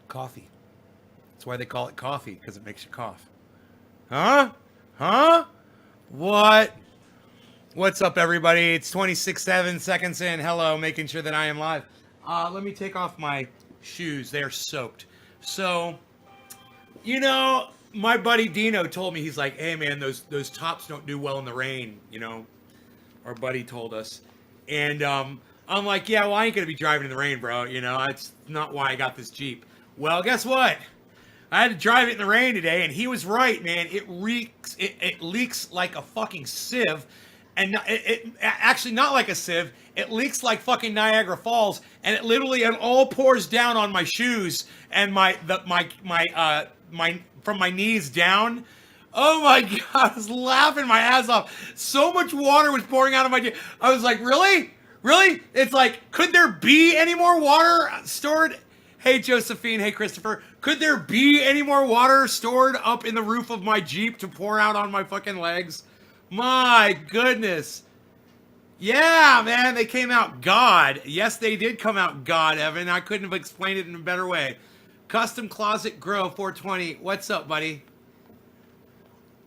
Coffee. That's why they call it coffee, because it makes you cough. Huh? Huh? What? What's up, everybody? It's 26 seconds in. Hello, making sure that I am live. Let me take off my shoes. They're soaked. So, my buddy Dino told me, he's like, hey, man, those tops don't do well in the rain, Our buddy told us. And I'm like, yeah, well, I ain't going to be driving in the rain, bro. That's not why I got this Jeep. Well, guess what? I had to drive it in the rain today, and he was right, man. It reeks. It leaks like a fucking sieve, and it actually not like a sieve. It leaks like fucking Niagara Falls, and it all pours down on my shoes and my from my knees down. Oh my god, I was laughing my ass off. So much water was pouring out of my. I was like, really, really? It's like, could there be any more water stored? Hey, Josephine. Hey, Christopher. Could there be any more water stored up in the roof of my Jeep to pour out on my fucking legs? My goodness. Yeah, man, they came out God. Yes, they did come out God, Evan. I couldn't have explained it in a better way. Custom Closet Grow 420. What's up, buddy?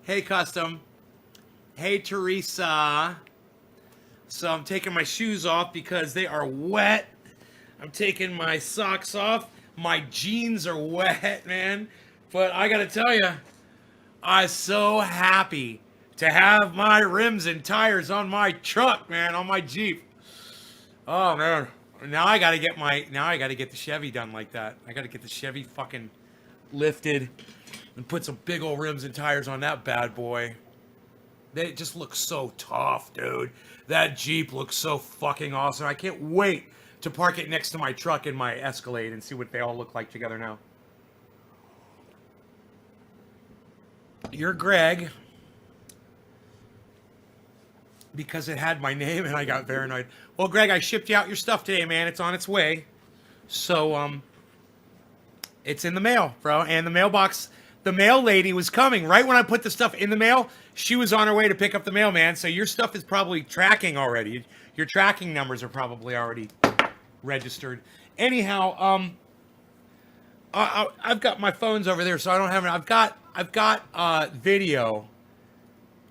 Hey, Custom. Hey, Teresa. So I'm taking my shoes off because they are wet. I'm taking my socks off. My jeans are wet, man. But I gotta tell you, I'm so happy to have my rims and tires on my truck, man, on my Jeep. Oh man. Now I gotta get the Chevy done like that. I gotta get the Chevy fucking lifted and put some big old rims and tires on that bad boy. They just look so tough, dude. That Jeep looks so fucking awesome. I can't wait to park it next to my truck in my Escalade and see what they all look like together now. You're Greg. Because it had my name and I got paranoid. Well, Greg, I shipped you out your stuff today, man. It's on its way. So, it's in the mail, bro. And the mailbox, the mail lady was coming. Right when I put the stuff in the mail, she was on her way to pick up the mail, man. So your stuff is probably tracking already. Your tracking numbers are probably already registered. Anyhow, I've got my phones over there, so I don't have it. I've got video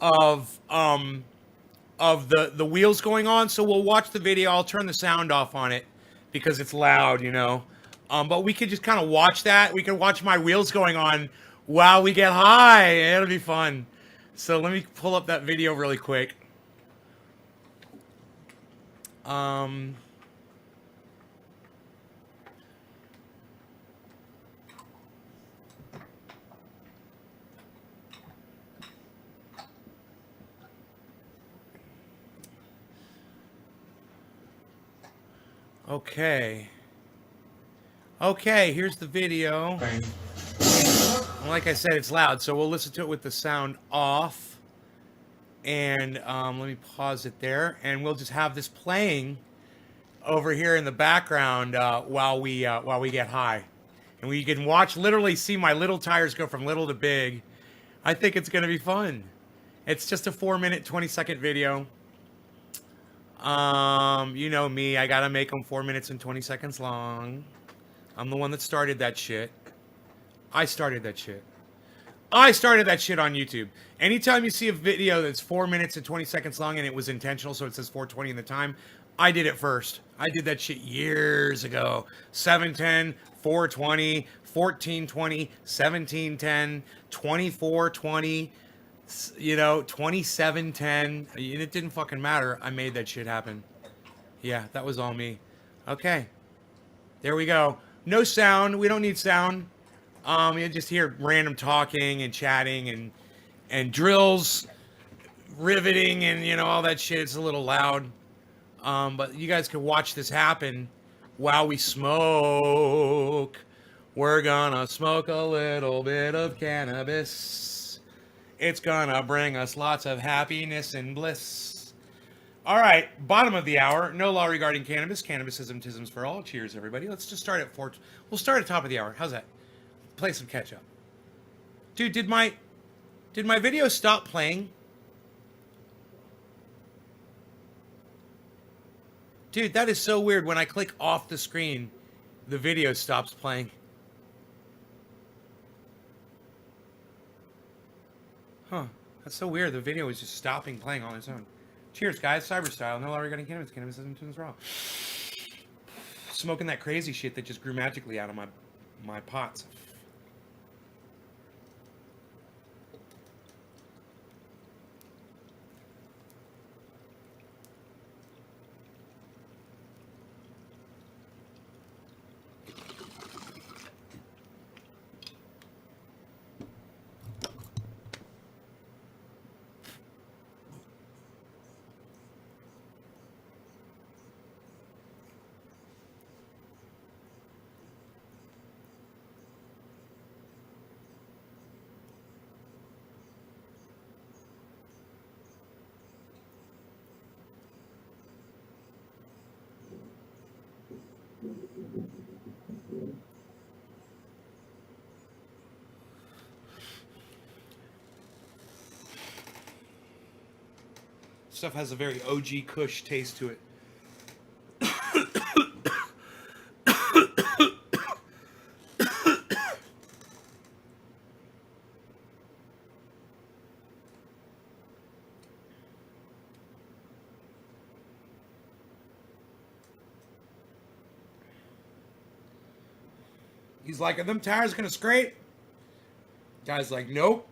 of the wheels going on. So we'll watch the video. I'll turn the sound off on it because it's loud, But we could just kind of watch that. We could watch my wheels going on while we get high. It'll be fun. So let me pull up that video really quick. Okay, here's the video. Like I said, it's loud, so we'll listen to it with the sound off. And let me pause it there, and we'll just have this playing over here in the background while we get high. And we can literally see my little tires go from little to big. I think it's going to be fun. It's just a 4-minute, 20-second video. You know me, I gotta make them 4 minutes and 20 seconds long. I'm the one that started that shit. I started that shit on YouTube. Anytime you see a video that's 4 minutes and 20 seconds long and it was intentional, so it says 420 in the time, I did it first. I did that shit years ago. 710, 420, 1420, 1710, 2420. 2710. It didn't fucking matter. I made that shit happen. Yeah, that was all me. Okay. There we go. No sound. We don't need sound. You just hear random talking and chatting and drills riveting and all that shit. It's a little loud. But you guys can watch this happen while we smoke. We're gonna smoke a little bit of cannabis. It's gonna bring us lots of happiness and bliss. All right, bottom of the hour. No law regarding cannabis. Cannabism, tisms for all. Cheers, everybody. Let's just start at 4. We'll start at top of the hour. How's that? Play some catch up. Dude, did my video stop playing? Dude, that is so weird. When I click off the screen, the video stops playing. Huh. That's so weird. The video was just stopping playing on its own. Cheers, guys. Cyber style. No longer getting cannabis. Cannabis isn't raw. Smoking that crazy shit that just grew magically out of my pots. Stuff has a very OG Kush taste to it. He's like, are them tires gonna scrape? Guy's like, nope.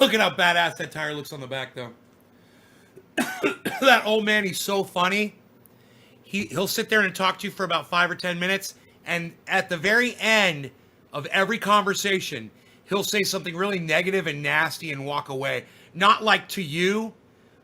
Look at how badass that tire looks on the back, though. That old man, he's so funny. He'll sit there and talk to you for about 5 or 10 minutes, and at the very end of every conversation, he'll say something really negative and nasty and walk away. Not like to you,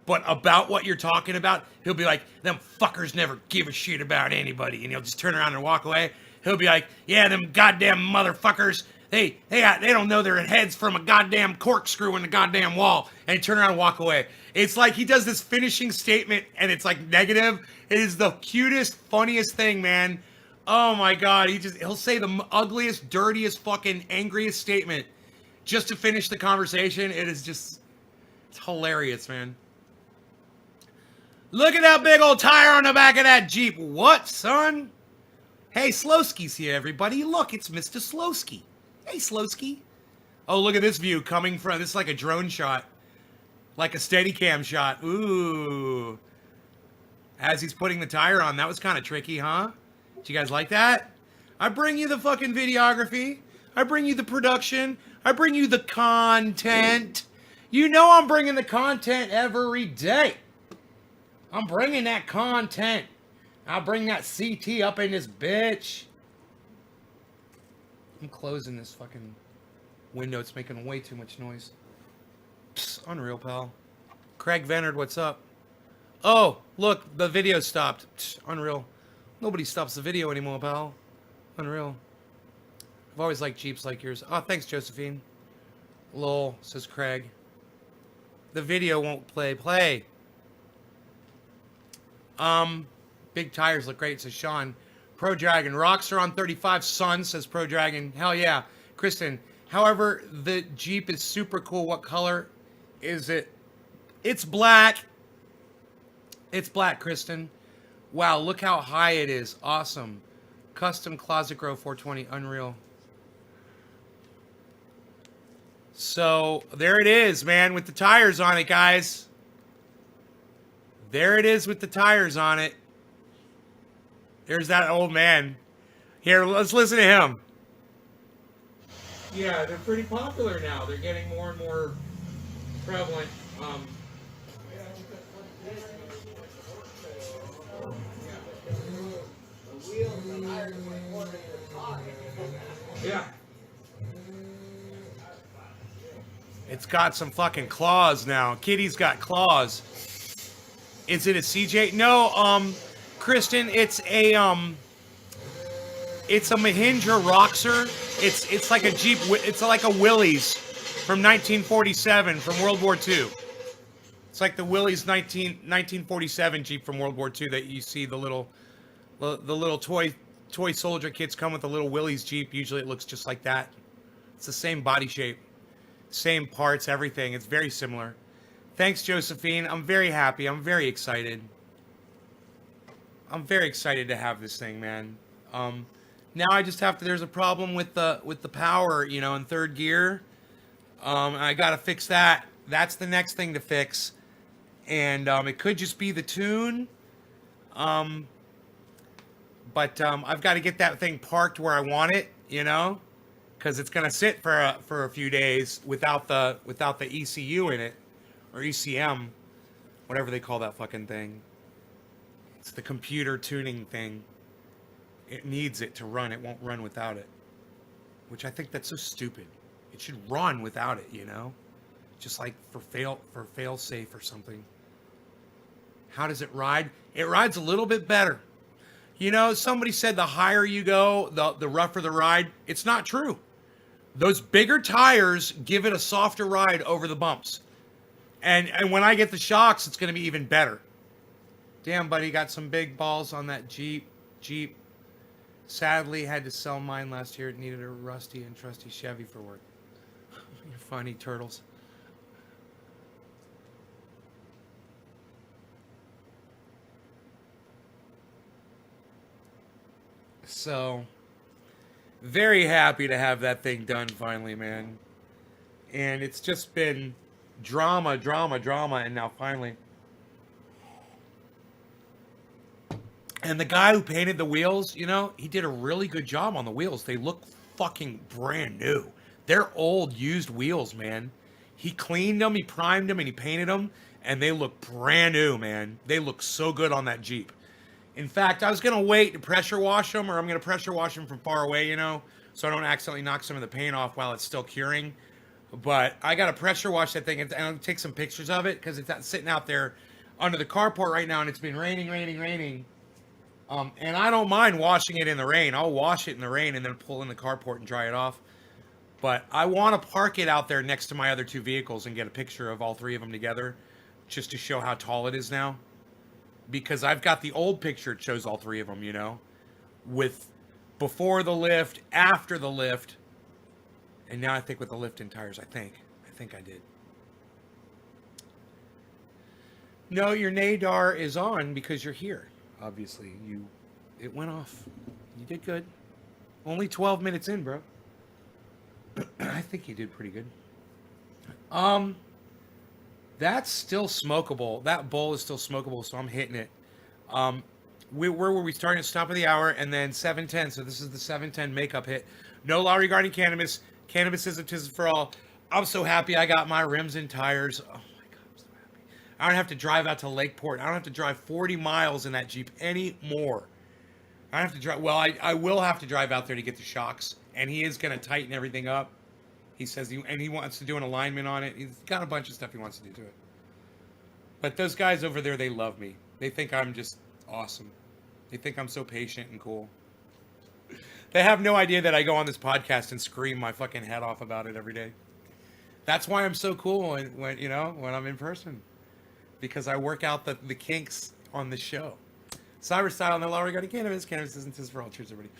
but about what you're talking about. He'll be like, them fuckers never give a shit about anybody, and he'll just turn around and walk away. He'll be like, yeah, them goddamn motherfuckers, they don't know their heads from a goddamn corkscrew in the goddamn wall, and turn around and walk away. It's like he does this finishing statement, and it's like negative. It is the cutest, funniest thing, man. Oh my god, he'll say the ugliest, dirtiest, fucking angriest statement just to finish the conversation. It's hilarious, man. Look at that big old tire on the back of that Jeep. What, son? Hey, Slowski's here, everybody. Look, it's Mr. Slowski. Hey, Slowski. Oh, look at this view coming from... This is like a drone shot. Like a Steadicam shot. Ooh. As he's putting the tire on. That was kind of tricky, huh? Did you guys like that? I bring you the fucking videography. I bring you the production. I bring you the content. You know I'm bringing the content every day. I'm bringing that content. I'll bring that CT up in this bitch. I'm closing this fucking window. It's making way too much noise. Psst, unreal, pal. Craig Venard, what's up? Oh, look, the video stopped. Psst, unreal. Nobody stops the video anymore, pal. Unreal. I've always liked Jeeps like yours. Oh, thanks, Josephine. Lol, says Craig. The video won't play. Play. Big tires look great, says Sean. Pro Dragon. Rocks are on 35. Sun, says Pro Dragon. Hell yeah. Kristen. However, the Jeep is super cool. What color is it? It's black. It's black, Kristen. Wow, look how high it is. Awesome. Custom Closet Grow 420. Unreal. So, there it is, man, with the tires on it, guys. There it is with the tires on it. There's that old man. Here, let's listen to him. Yeah, they're pretty popular now. They're getting more and more prevalent. Yeah. It's got some fucking claws now. Kitty's got claws. Is it a CJ? No, Kristen, it's a Mahindra Roxor. It's like a Jeep. It's like a Willys from 1947 from World War II. It's like the Willys 1947 Jeep from World War II that you see the little toy soldier kits come with a little Willys Jeep. Usually it looks just like that. It's the same body shape, same parts, everything. It's very similar. Thanks, Josephine. I'm very happy. I'm very excited. I'm very excited to have this thing, man. Now I just have to. There's a problem with the power, in third gear. I got to fix that. That's the next thing to fix, and it could just be the tune. Um, but I've got to get that thing parked where I want it, because it's gonna sit for a few days without the ECU in it, or ECM, whatever they call that fucking thing. It's the computer tuning thing. It needs it to run. It won't run without it. Which I think that's so stupid. It should run without it, Just like for fail safe or something. How does it ride? It rides a little bit better. Somebody said the higher you go, the rougher the ride. It's not true. Those bigger tires give it a softer ride over the bumps. And when I get the shocks, it's going to be even better. Damn, buddy, got some big balls on that Jeep. Sadly, had to sell mine last year. It needed a rusty and trusty Chevy for work. You're funny, turtles. So, very happy to have that thing done finally, man. And it's just been drama, and now finally. And the guy who painted the wheels, he did a really good job on the wheels. They look fucking brand new. They're old, used wheels, man. He cleaned them, he primed them, and he painted them, and they look brand new, man. They look so good on that Jeep. In fact, I was going to wait to pressure wash them, or I'm going to pressure wash them from far away, so I don't accidentally knock some of the paint off while it's still curing. But I got to pressure wash that thing, and I'll take some pictures of it, because it's sitting out there under the carport right now, and it's been raining. And I don't mind washing it in the rain. I'll wash it in the rain and then pull in the carport and dry it off. But I want to park it out there next to my other two vehicles and get a picture of all three of them together, just to show how tall it is now. Because I've got the old picture, it shows all three of them, with before the lift, after the lift, and now I think with the lift and tires, I think I did. No, your nadar is on because you're here. Obviously, it went off. You did good. Only 12 minutes in, bro. I think you did pretty good. That's still smokable. That bowl is still smokable, so I'm hitting it. Where were we starting at the top of the hour? And then 7:10. So this is the 7:10 makeup hit. No law regarding cannabis. Cannabis is for all. I'm so happy I got my rims and tires. Oh my God, I'm so happy. I don't have to drive out to Lakeport. I don't have to drive 40 miles in that Jeep anymore. I don't have to drive. Well, I will have to drive out there to get the shocks. And he is going to tighten everything up. He says he wants to do an alignment on it. He's got a bunch of stuff he wants to do to it. But those guys over there, they love me. They think I'm just awesome. They think I'm so patient and cool. They have no idea that I go on this podcast and scream my fucking head off about it every day. That's why I'm so cool when I'm in person. Because I work out the kinks on the show. Cyber Style, no law regarding cannabis. Cannabis isn't for all. Cheers, everybody.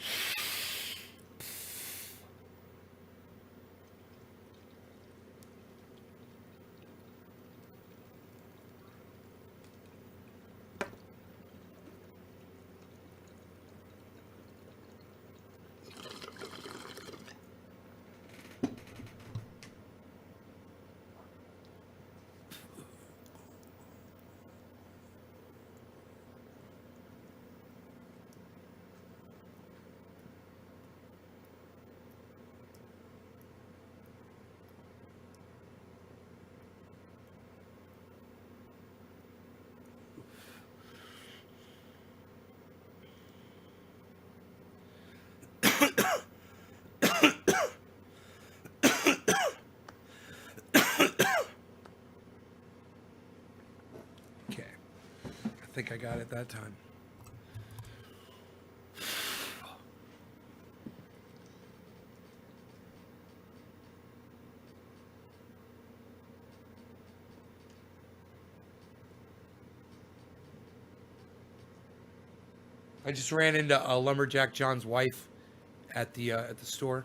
I think I got it that time. I just ran into Lumberjack John's wife at the store.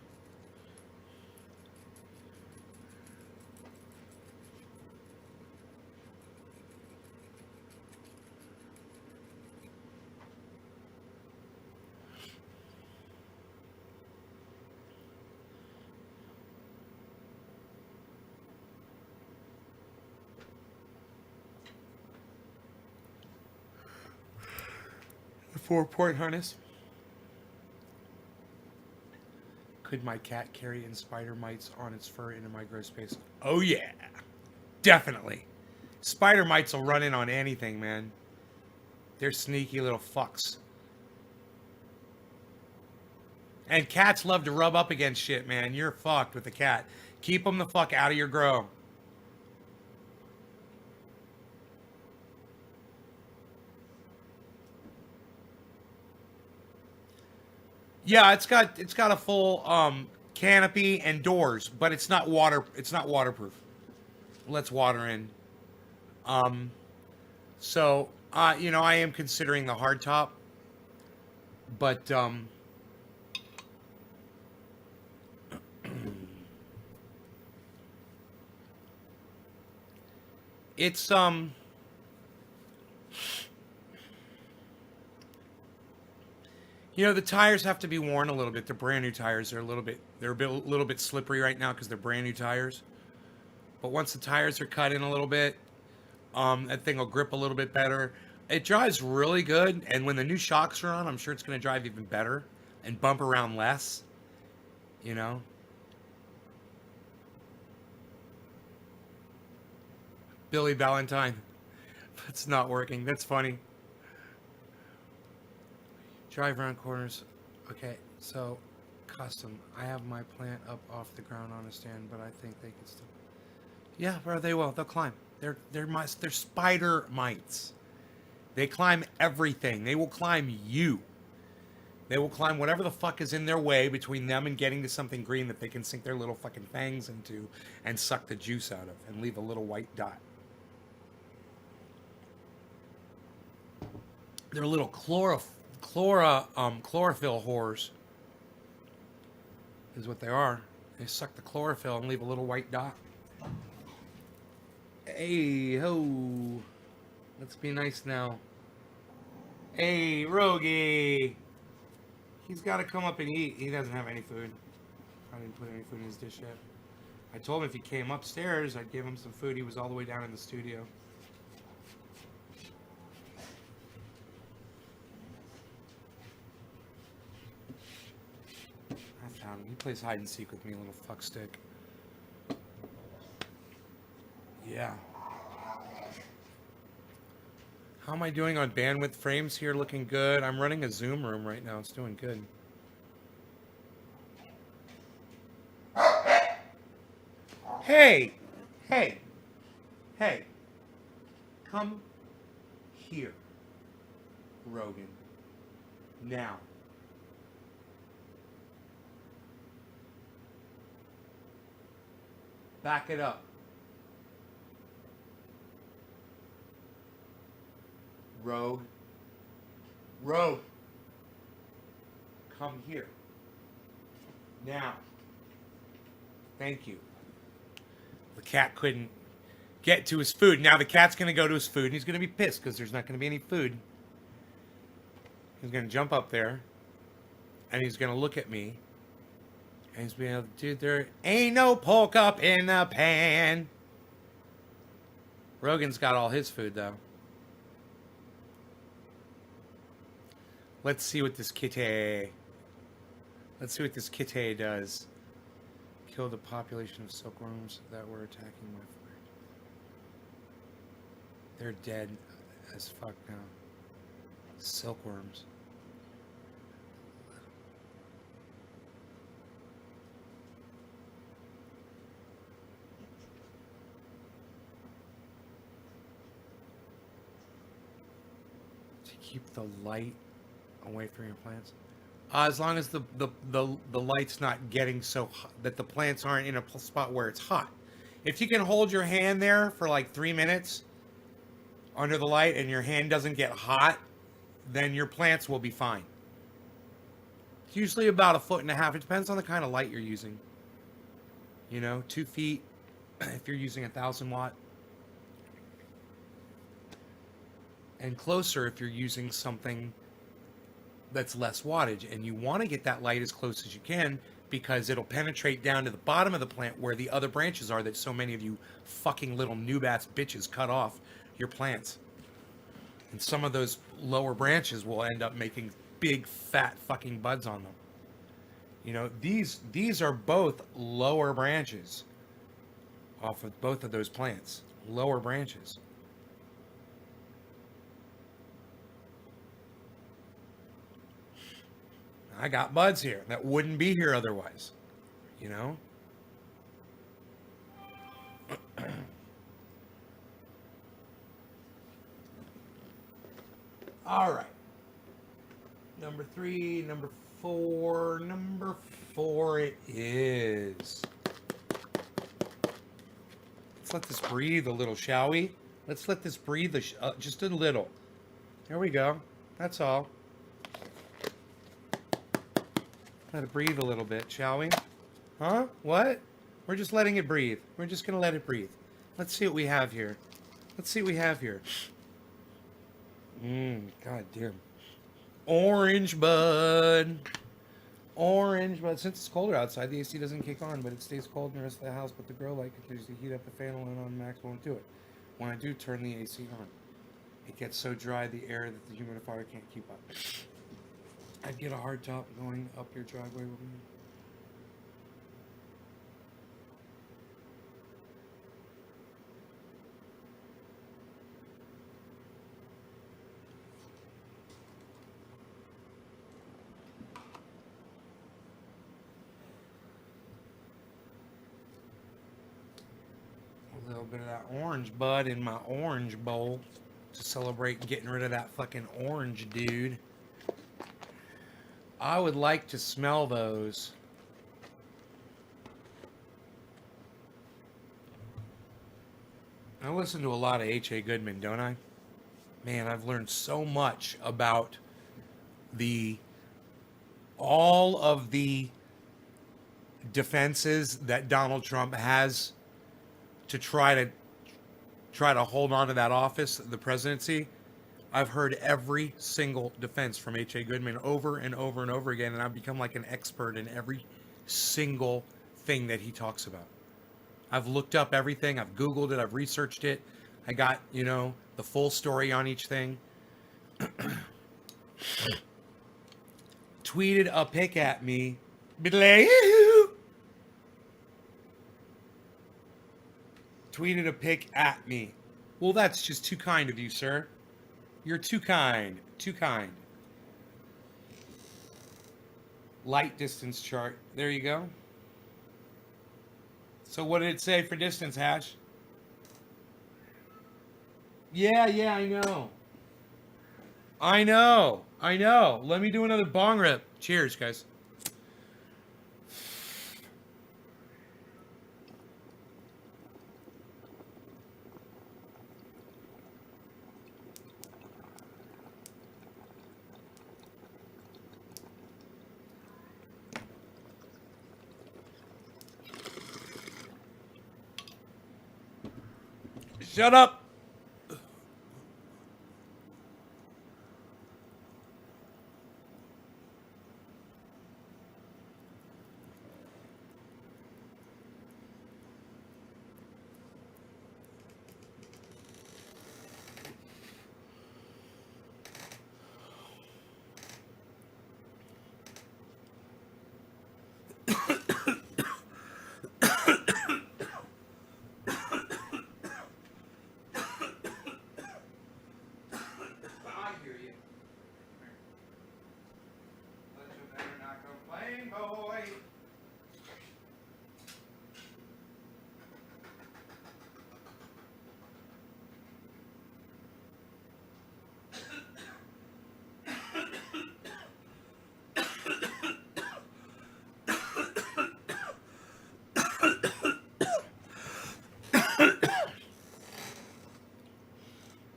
4-point harness. Could my cat carry in spider mites on its fur into my grow space? Oh yeah, definitely. Spider mites will run in on anything, man. They're sneaky little fucks. And cats love to rub up against shit, man. You're fucked with a cat. Keep them the fuck out of your grow. Yeah, it's got a full canopy and doors, but it's not waterproof. Lets water in. Um so I am considering the hardtop, but it's the tires have to be worn a little bit. They're brand new tires. They're a little bit slippery right now because they're brand new tires. But once the tires are cut in a little bit, that thing will grip a little bit better. It drives really good, and when the new shocks are on, I'm sure it's going to drive even better and bump around less. You know, Billy Valentine. It's not working. That's funny. Drive around corners. Okay, so custom. I have my plant up off the ground on a stand, but I think they can still. Yeah, bro, they will. They'll climb. They're spider mites. They climb everything. They will climb you. They will climb whatever the fuck is in their way between them and getting to something green that they can sink their little fucking fangs into and suck the juice out of and leave a little white dot. They're little chlorophyll whores, is what they are. They suck the chlorophyll and leave a little white dot. Hey ho, let's be nice now. Hey Rogie, he's got to come up and eat. He doesn't have any food. I didn't put any food in his dish yet. I told him if he came upstairs, I'd give him some food. He was all the way down in the studio. I found him. He plays hide and seek with me, little fuckstick. Yeah. How am I doing on bandwidth frames here? Looking good. I'm running a Zoom room right now. It's doing good. Hey! Hey! Hey! Come here, Rogan. Now. Back it up. Rogue. Rogue. Come here. Now. Thank you. The cat couldn't get to his food. Now the cat's going to go to his food and he's going to be pissed because there's not going to be any food. He's going to jump up there and he's going to look at me and he's being able to, dude, there ain't no pork up in the pan. Rogan's got all his food though. Let's see what this kitty does. Kill the population of silkworms that were attacking my food. They're dead as fuck now. Silkworms. To keep the light away from your plants. As long as the light's not getting so hot, that the plants aren't in a spot where it's hot. If you can hold your hand there for like 3 minutes under the light and your hand doesn't get hot, then your plants will be fine. It's usually about 1.5 feet. It depends on the kind of light you're using. 2 feet if you're using 1,000 watt. And closer if you're using something that's less wattage, and you want to get that light as close as you can because it'll penetrate down to the bottom of the plant where the other branches are that so many of you fucking little noob ass bitches cut off your plants. And some of those lower branches will end up making big fat fucking buds on them. You know, these are both lower branches off of both of those plants. Lower branches. I got buds here that wouldn't be here otherwise. You know? All right. Number 3, number 4, number 4 it is. Let's let this breathe a little, shall we? Let's let this breathe just a little. There we go. That's all. Let it breathe a little bit, shall we? Huh? What? We're just letting it breathe. We're just going to let it breathe. Let's see what we have here. Let's see what we have here. God damn. Orange bud. Orange bud. Since it's colder outside, the AC doesn't kick on, but it stays cold in the rest of the house. But the grow light continues to heat up the fan on max won't do it. When I do turn the AC on, it gets so dry the air that the humidifier can't keep up. I'd get a hard top going up your driveway with me. A little bit of that orange bud in my orange bowl to celebrate getting rid of that fucking orange dude. I would like to smell those. I listen to a lot of H.A. Goodman, don't I? Man, I've learned so much about all of the defenses that Donald Trump has to try to hold on to that office, the presidency. I've heard every single defense from H.A. Goodman over and over and over again, and I've become like an expert in every single thing that he talks about. I've looked up everything. I've Googled it. I've researched it. I got, the full story on each thing. Tweeted a pic at me. Tweeted a pic at me. Well, that's just too kind of you, sir. You're too kind. Too kind. Light distance chart. There you go. So what did it say for distance, Hash? Yeah, I know. I know. Let me do another bong rip. Cheers, guys. Shut up.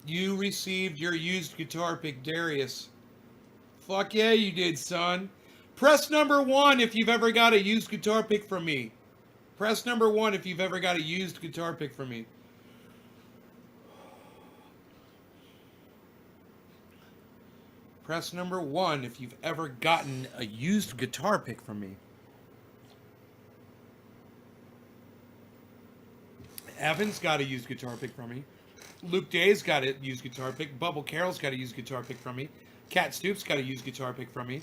You received your used guitar pick, Darius. Fuck yeah, you did, son. Press number 1 if you've ever got a used guitar pick from me. Press number 1 if you've ever got a used guitar pick from me. Press number 1 if you've ever gotten a used guitar pick from me. Evan's got a used guitar pick from me. Luke Day's got a used guitar pick. Bubble Carroll's got a used guitar pick from me. Cat Stoops got a used guitar pick from me.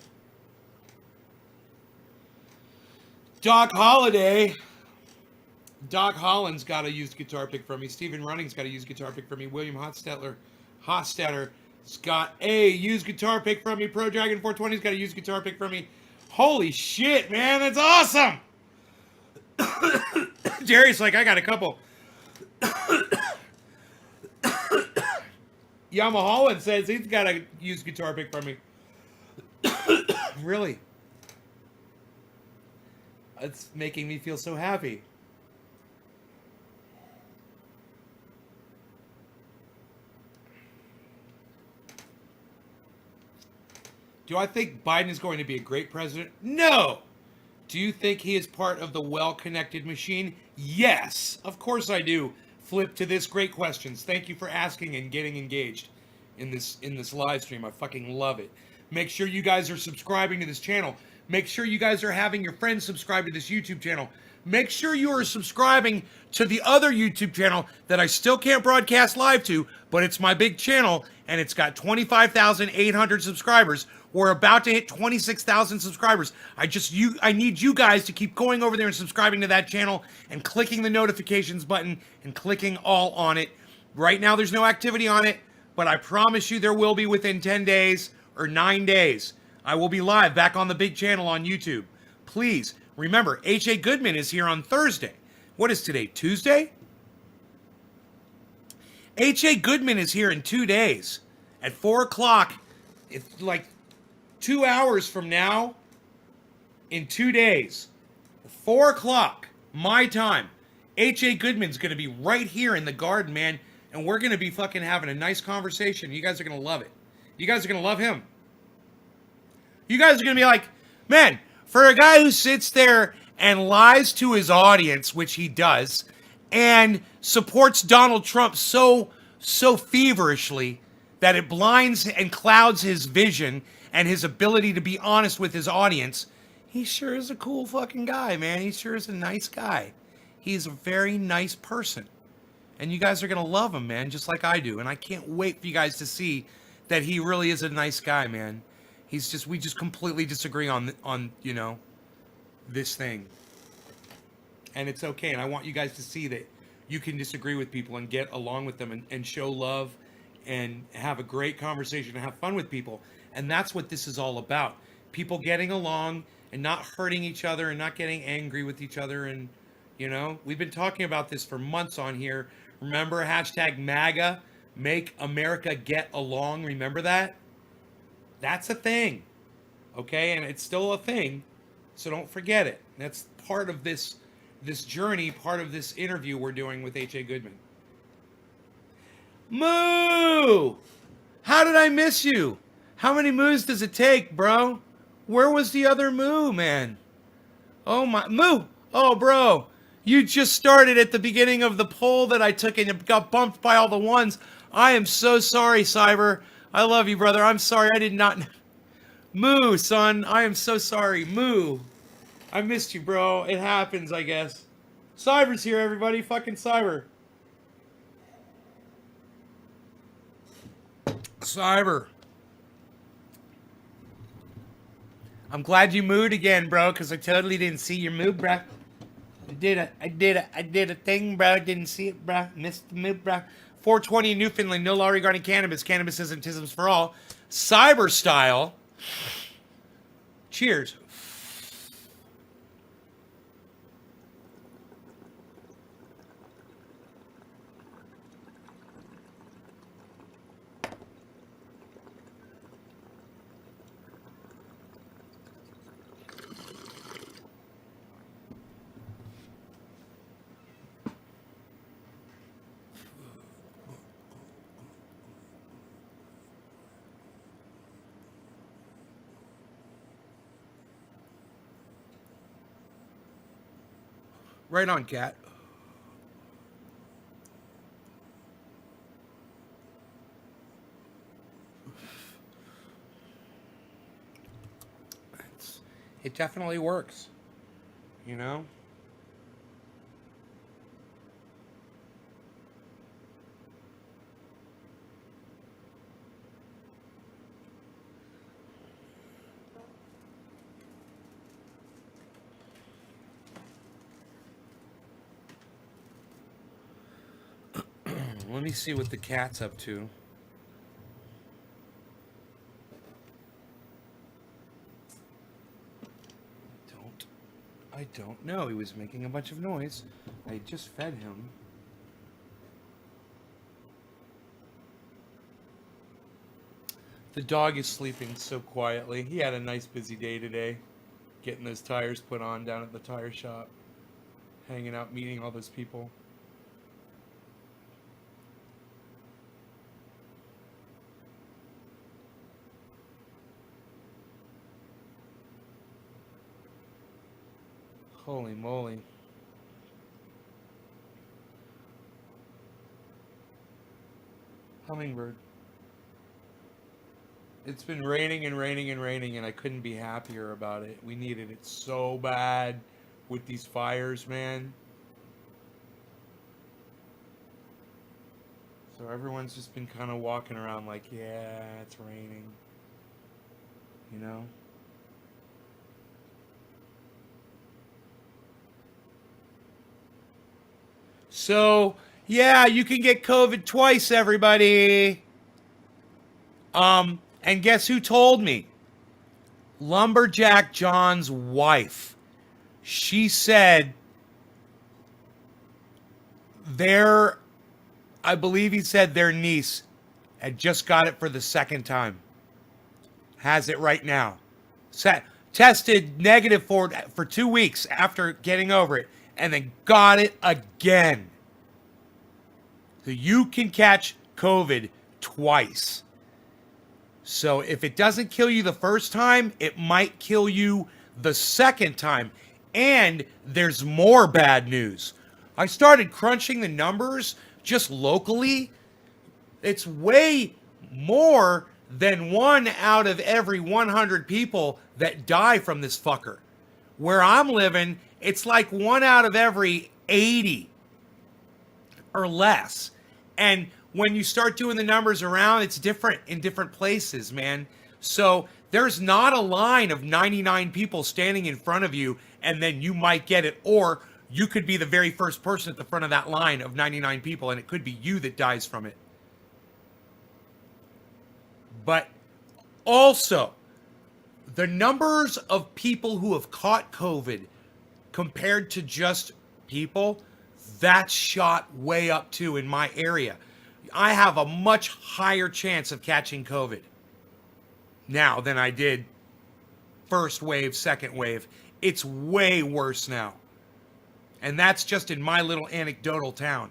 Doc Holland's got a used guitar pick from me. Stephen Running's got a used guitar pick from me. William Hostetler's got a used guitar pick from me. Pro Dragon 420's got a used guitar pick from me. Holy shit, man, that's awesome! Jerry's like, I got a couple. Yamaha says he's got a used guitar pick from me. Really? It's making me feel so happy. Do I think Biden is going to be a great president? No! Do you think he is part of the well-connected machine? Yes! Of course I do. Flip to this. Great questions. Thank you for asking and getting engaged in this live stream. I fucking love it. Make sure you guys are subscribing to this channel. Make sure you guys are having your friends subscribe to this YouTube channel. Make sure you are subscribing to the other YouTube channel that I still can't broadcast live to, but it's my big channel, and it's got 25,800 subscribers. We're about to hit 26,000 subscribers. I need you guys to keep going over there and subscribing to that channel and clicking the notifications button and clicking all on it. Right now, there's no activity on it, but I promise you there will be within 10 days or 9 days. I will be live back on the big channel on YouTube. Please, remember, H.A. Goodman is here on Thursday. What is today, Tuesday? H.A. Goodman is here in 2 days at 4 o'clock. It's like 2 hours from now, in 2 days, 4 o'clock, my time, H.A. Goodman's going to be right here in the garden, man, and we're going to be fucking having a nice conversation. You guys are going to love it. You guys are going to love him. You guys are going to be like, man, for a guy who sits there and lies to his audience, which he does, and supports Donald Trump so feverishly that it blinds and clouds his vision and his ability to be honest with his audience, he sure is a cool fucking guy, man. He sure is a nice guy. He's a very nice person. And you guys are going to love him, man, just like I do. And I can't wait for you guys to see that he really is a nice guy, man. We just completely disagree on you know, this thing. And it's okay. And I want you guys to see that you can disagree with people and get along with them and show love and have a great conversation and have fun with people. And that's what this is all about. People getting along and not hurting each other and not getting angry with each other. And, you know, we've been talking about this for months on here. Remember, hashtag MAGA, make America get along. Remember that? That's a thing. Okay? And it's still a thing. So don't forget it. That's part of this journey, part of this interview we're doing with H.A. Goodman. Moo! How did I miss you? How many moos does it take, bro? Where was the other moo, man? Oh my, moo! Oh, bro, you just started at the beginning of the poll that I took and it got bumped by all the ones. I am so sorry, Cyber. I love you, brother. I'm sorry, I did not. Moo, son, I am so sorry. Moo. I missed you, bro. It happens, I guess. Cyber's here, everybody. Fucking Cyber. Cyber. I'm glad you mooed again, bro, because I totally didn't see your mood, bro. I did a thing, bro. Didn't see it, bro. Missed the mood, bro. 420 Newfoundland, no law regarding cannabis. Cannabis isn't isms for all. Cyber style. Cheers. Right on, cat. It definitely works, you know? Let me see what the cat's up to. I don't know. He was making a bunch of noise. I just fed him. The dog is sleeping so quietly. He had a nice busy day today, getting those tires put on down at the tire shop, hanging out, meeting all those people. Holy moly. Hummingbird. It's been raining and raining and raining, and I couldn't be happier about it. We needed it so bad with these fires, man. So everyone's just been kind of walking around like, yeah, it's raining. You know? So, yeah, you can get COVID twice, everybody. And guess who told me? Lumberjack John's wife. She said I believe he said their niece had just got it for the second time. Has it right now. Tested negative for 2 weeks after getting over it, and then got it again. So you can catch COVID twice. So if it doesn't kill you the first time, it might kill you the second time. And there's more bad news. I started crunching the numbers just locally. It's way more than 1 out of every 100 people that die from this fucker. Where I'm living, it's like 1 out of every 80 or less. And when you start doing the numbers around, it's different in different places, man. So there's not a line of 99 people standing in front of you and then you might get it. Or you could be the very first person at the front of that line of 99 people and it could be you that dies from it. But also, the numbers of people who have caught COVID compared to just people, that's shot way up too in my area. I have a much higher chance of catching COVID now than I did first wave, second wave. It's way worse now. And that's just in my little anecdotal town.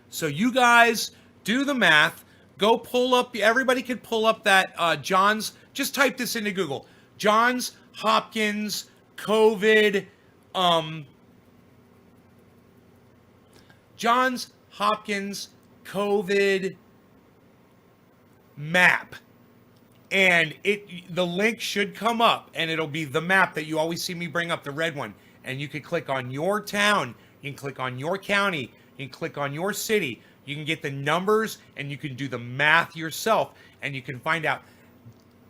So you guys do the math. Go pull up, everybody could pull up that Johns, just type this into Google. Johns Hopkins COVID, Johns Hopkins COVID map. And the link should come up and it'll be the map that you always see me bring up, the red one. And you can click on your town, you can click on your county, you can click on your city. You can get the numbers and you can do the math yourself and you can find out,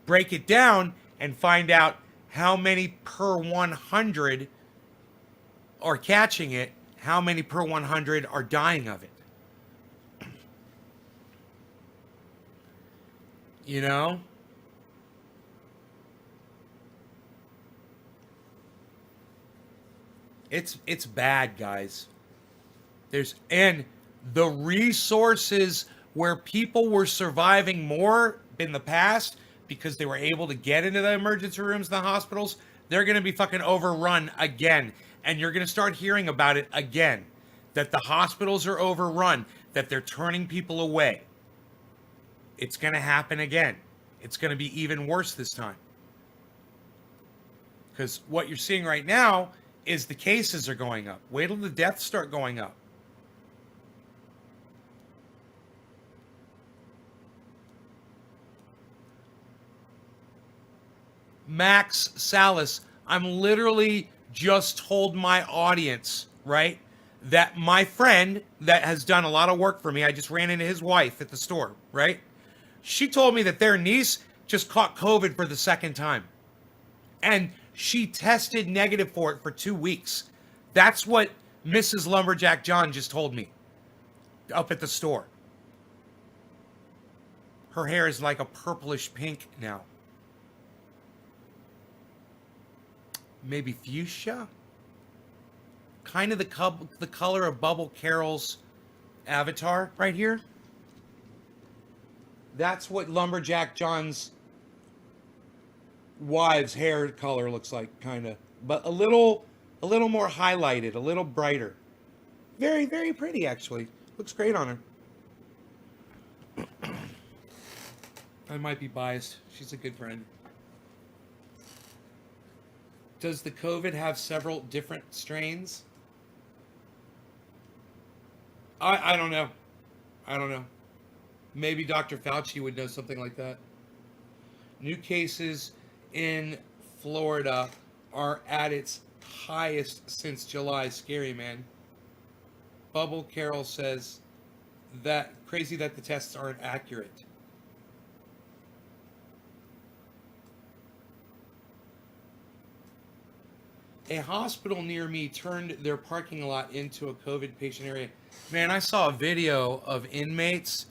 break it down and find out how many per 100 are catching it, how many per 100 are dying of it. You know? It's bad, guys. And the resources where people were surviving more in the past because they were able to get into the emergency rooms in the hospitals, they're going to be fucking overrun again. And you're going to start hearing about it again. That the hospitals are overrun, that they're turning people away. It's going to happen again. It's going to be even worse this time. Because what you're seeing right now is the cases are going up. Wait till the deaths start going up. Max Salas, I'm literally just told my audience, right, that my friend that has done a lot of work for me, I just ran into his wife at the store, right? She told me that their niece just caught COVID for the second time. And she tested negative for it for 2 weeks. That's what Mrs. Lumberjack John just told me. up at the store. Her hair is like a purplish pink now. Maybe fuchsia? Kind of the color of Bubble Carol's avatar right here. That's what Lumberjack John's wife's hair color looks like, kind of. But a little more highlighted, a little brighter. Very, very pretty, actually. Looks great on her. I might be biased. She's a good friend. Does the COVID have several different strains? I don't know. I don't know. Maybe Dr. Fauci would know something like that. New cases in Florida are at its highest since July. Scary, man. Bubble Carol says that crazy that the tests aren't accurate. A hospital near me turned their parking lot into a COVID patient area. Man, I saw a video of inmates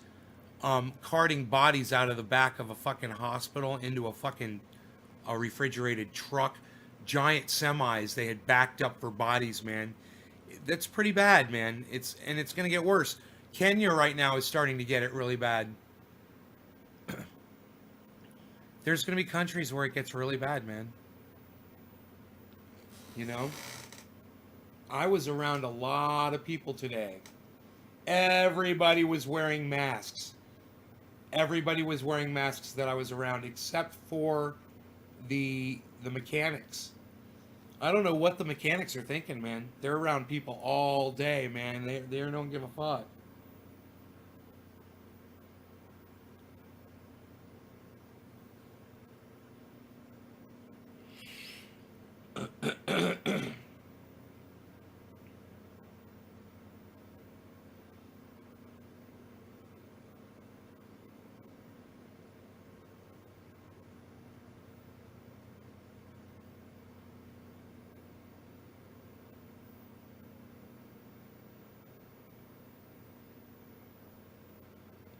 carting bodies out of the back of a fucking hospital into a refrigerated truck. Giant semis they had backed up for bodies, man. That's pretty bad, man. It's going to get worse. Kenya right now is starting to get it really bad. There's going to be countries where it gets really bad, man. You know? I was around a lot of people today. Everybody was wearing masks. Everybody was wearing masks that I was around, except for the mechanics. I don't know what the mechanics are thinking, man. They're around people all day, man. They don't give a fuck.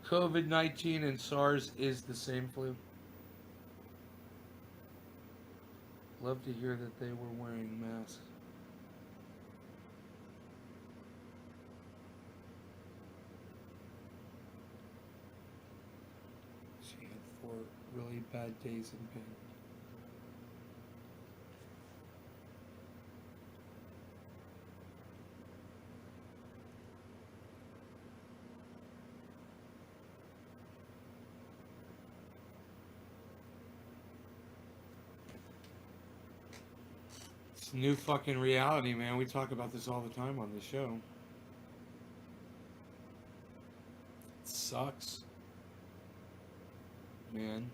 COVID-19 and SARS is the same flu. Love to hear that they were wearing masks. She had 4 really bad days in pain. It's new fucking reality, man. We talk about this all the time on this show. It sucks, man.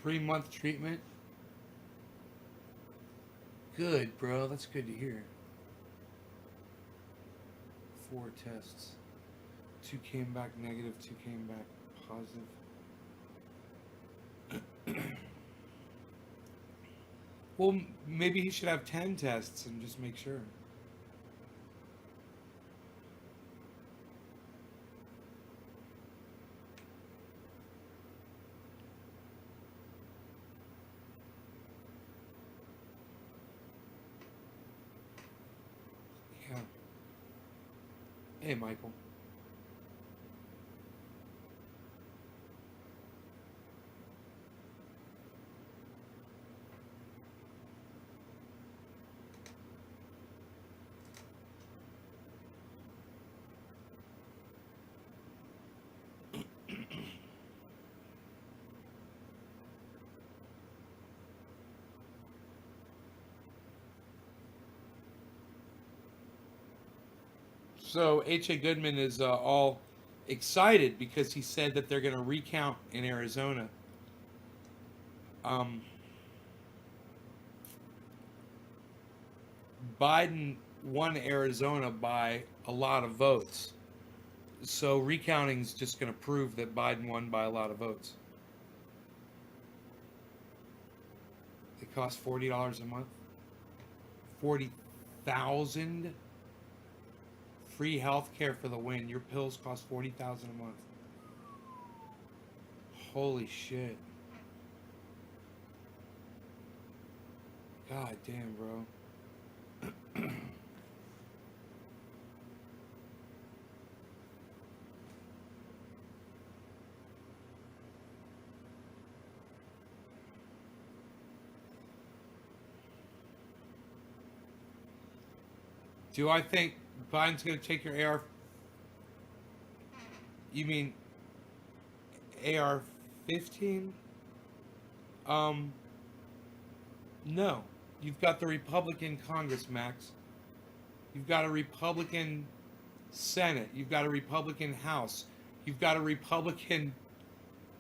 Three-month treatment. Good, bro. That's good to hear. 4 tests. 2 came back negative, 2 came back positive. Well, maybe he should have 10 tests and just make sure. Yeah. Hey, Michael. So H.A. Goodman is all excited because he said that they're going to recount in Arizona. Um, Biden won Arizona by a lot of votes. So recounting is just going to prove that Biden won by a lot of votes. It costs $40 a month. 40,000 free health care for the win. Your pills cost 40,000 a month. Holy shit. God damn, bro. Do I think Biden's going to take your AR? You mean AR-15? No. You've got the Republican Congress, Max. You've got a Republican Senate. You've got a Republican House. You've got a Republican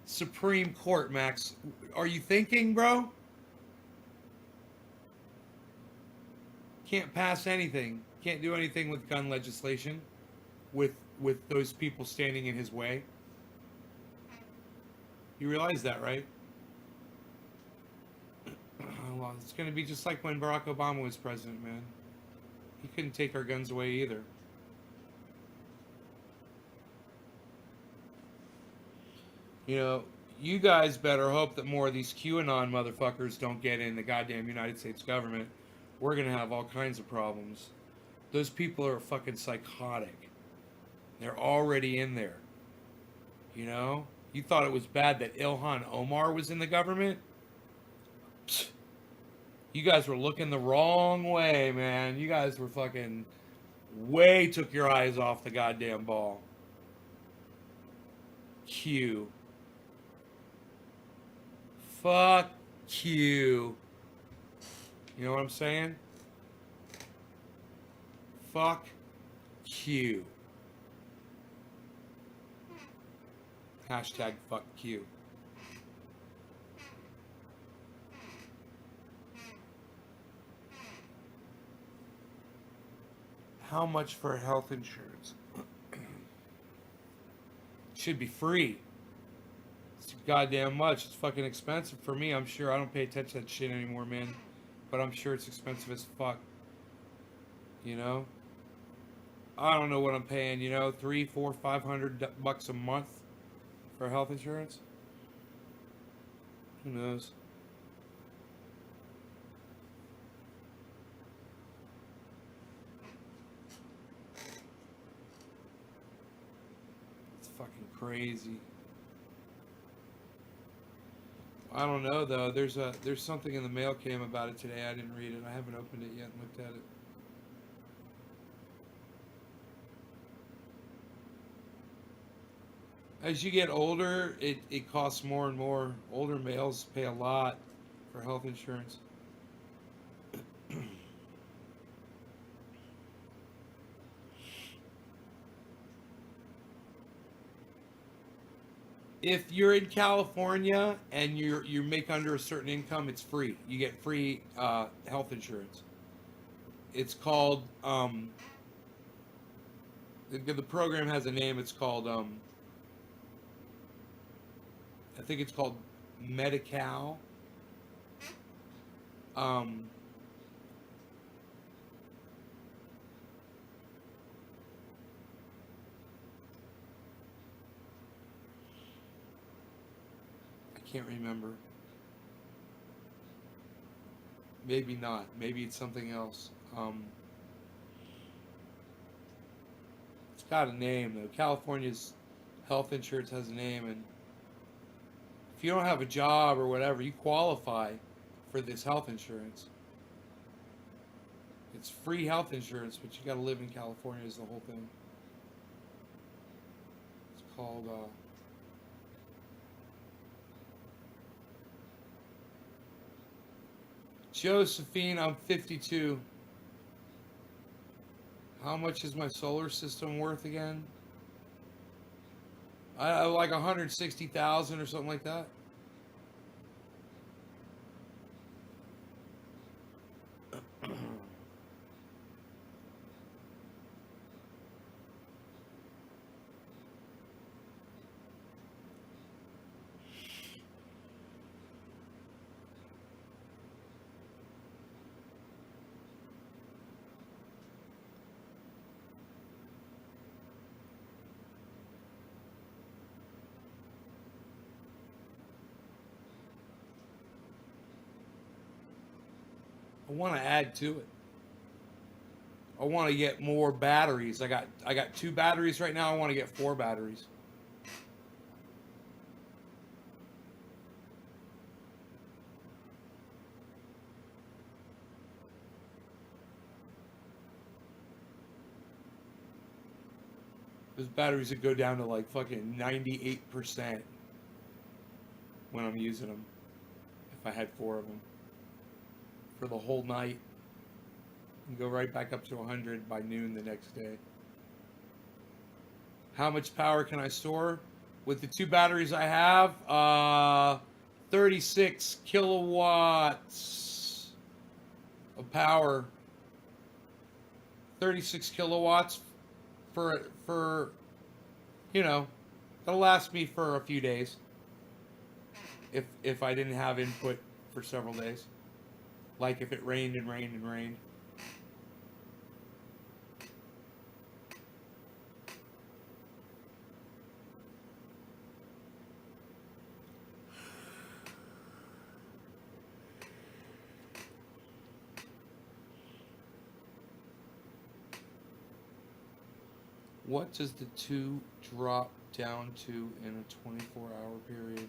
Supreme Court, Max. Are you thinking, bro? Can't pass anything. Can't do anything with gun legislation with those people standing in his way. You realize that, right? Well, it's going to be just like when Barack Obama was president, man. He couldn't take our guns away either. You know, you guys better hope that more of these QAnon motherfuckers don't get in the goddamn United States government. We're going to have all kinds of problems. Those people are fucking psychotic. They're already in there. You know? You thought it was bad that Ilhan Omar was in the government? Psst. You guys were looking the wrong way, man. You guys were fucking way took your eyes off the goddamn ball. Q. Fuck you. You know what I'm saying? Fuck Q. Hashtag fuck Q. How much for health insurance? Should be free. It's goddamn much. It's fucking expensive for me. I'm sure. I don't pay attention to that shit anymore, man. But I'm sure it's expensive as fuck. You know? I don't know what I'm paying, you know, $300, $400, $500 a month for health insurance. Who knows? It's fucking crazy. I don't know though. There's something in the mail came about it today. I didn't read it. I haven't opened it yet and looked at it. As you get older, it costs more and more. Older males pay a lot for health insurance. If you're in California and you make under a certain income, it's free. You get free health insurance. It's called the program has a name. It's called I think it's called Medi-Cal. Um, I can't remember. Maybe not. Maybe it's something else. It's got a name though. California's health insurance has a name, and if you don't have a job or whatever, you qualify for this health insurance. It's free health insurance, but you got to live in California is the whole thing. It's called Josephine. I'm 52. How much is my solar system worth again? I like 160,000 or something like that. I want to add to it. I want to get more batteries. I got 2 batteries right now. I want to get 4 batteries. Those batteries would go down to like fucking 98% when I'm using them. If I had 4 of them for the whole night, and go right back up to 100 by noon the next day. How much power can I store with the 2 batteries I have? 36 kilowatts of power. 36 kilowatts for you know, that'll last me for a few days if I didn't have input for several days. Like if it rained and rained and rained. What does the 2 drop down to in a 24-hour period?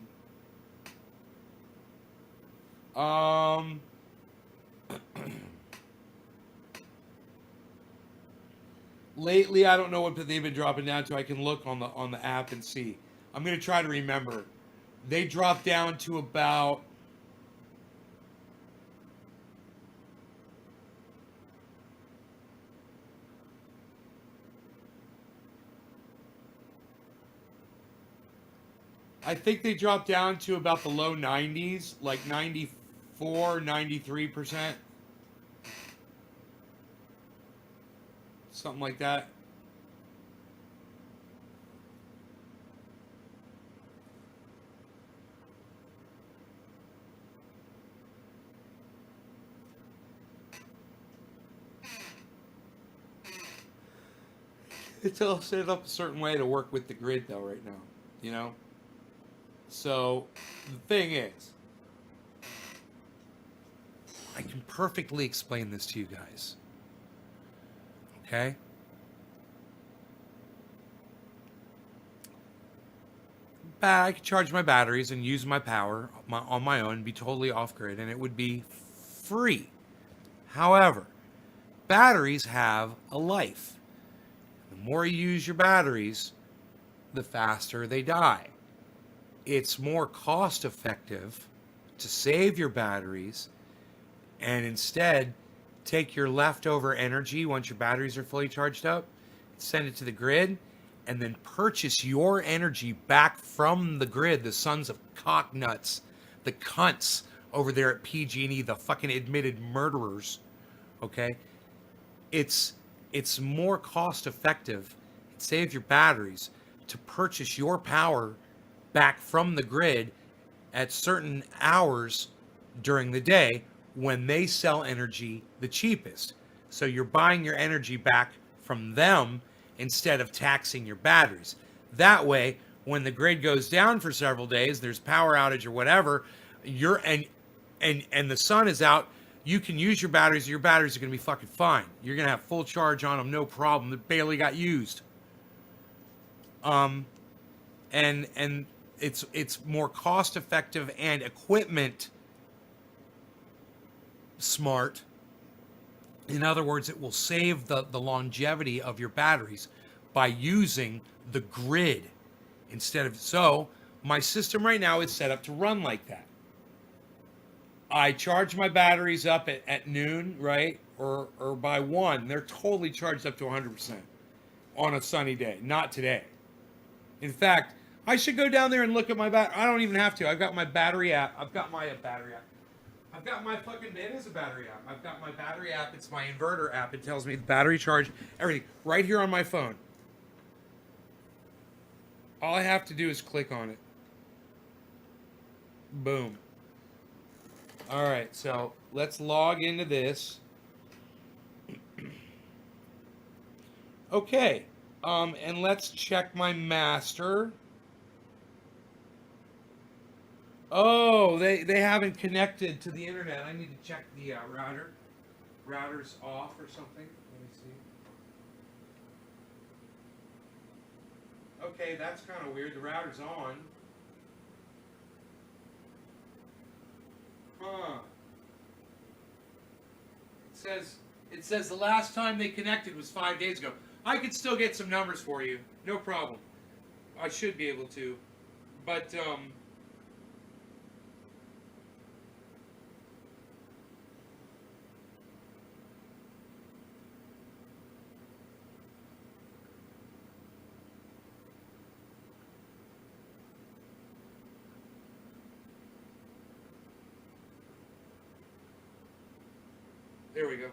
Lately, I don't know what they've been dropping down to. I can look on the app and see. I'm gonna try to remember. They dropped down to about. I think they dropped down to about the low 90s, like 94, 93%. Something like that. It's all set up a certain way to work with the grid, though, right now. You know? So, the thing is, I can perfectly explain this to you guys. Okay? I could charge my batteries and use my power on my own, be totally off grid, and it would be free. However, batteries have a life. The more you use your batteries, the faster they die. It's more cost effective to save your batteries and instead take your leftover energy once your batteries are fully charged up, send it to the grid, and then purchase your energy back from the grid, the sons of cocknuts, the cunts over there at PG&E, the fucking admitted murderers. Okay, it's more cost effective. It saves your batteries to purchase your power back from the grid at certain hours during the day when they sell energy the cheapest. So you're buying your energy back from them instead of taxing your batteries. That way, when the grid goes down for several days, there's power outage or whatever, you're and the sun is out, you can use your batteries. Your batteries are going to be fucking fine. You're going to have full charge on them, no problem. They barely got used. And it's more cost effective and equipment smart. In other words, it will save the longevity of your batteries by using the grid instead of. So my system right now is set up to run like that. I charge my batteries up at noon, right? Or by 1. They're totally charged up to 100% on a sunny day. Not today. In fact, I should go down there and look at my I don't even have to. I've got my battery app. I've got my battery app. I've got my fucking, it is a battery app. I've got my battery app. It's my inverter app. It tells me the battery charge, everything, right here on my phone. All I have to do is click on it. Boom. All right, so let's log into this. Okay, and let's check my master. Oh, they haven't connected to the internet. I need to check the router. router's off or something. Let me see. Okay, that's kind of weird. The router's on. Huh. It says the last time they connected was 5 days ago. I could still get some numbers for you. No problem. I should be able to. But there we go.